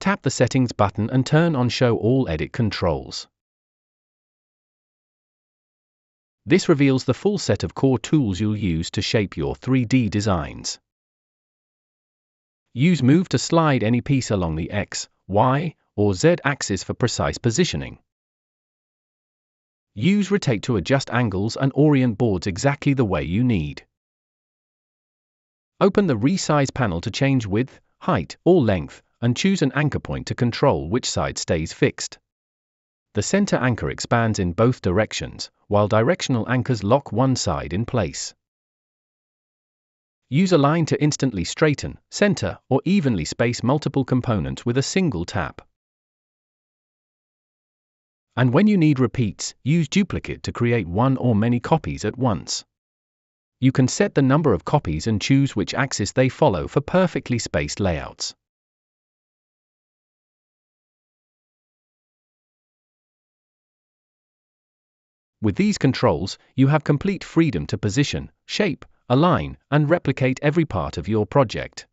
tap the Settings button and turn on Show All Edit Controls. This reveals the full set of core tools you'll use to shape your 3D designs. Use Move to slide any piece along the X, Y, or Z axis for precise positioning. Use Rotate to adjust angles and orient boards exactly the way you need. Open the Resize panel to change width, height, or length, and choose an anchor point to control which side stays fixed. The center anchor expands in both directions, while directional anchors lock one side in place. Use Align to instantly straighten, center, or evenly space multiple components with a single tap. And when you need repeats, use Duplicate to create one or many copies at once. You can set the number of copies and choose which axis they follow for perfectly spaced layouts. With these controls, you have complete freedom to position, shape, align, and replicate every part of your project.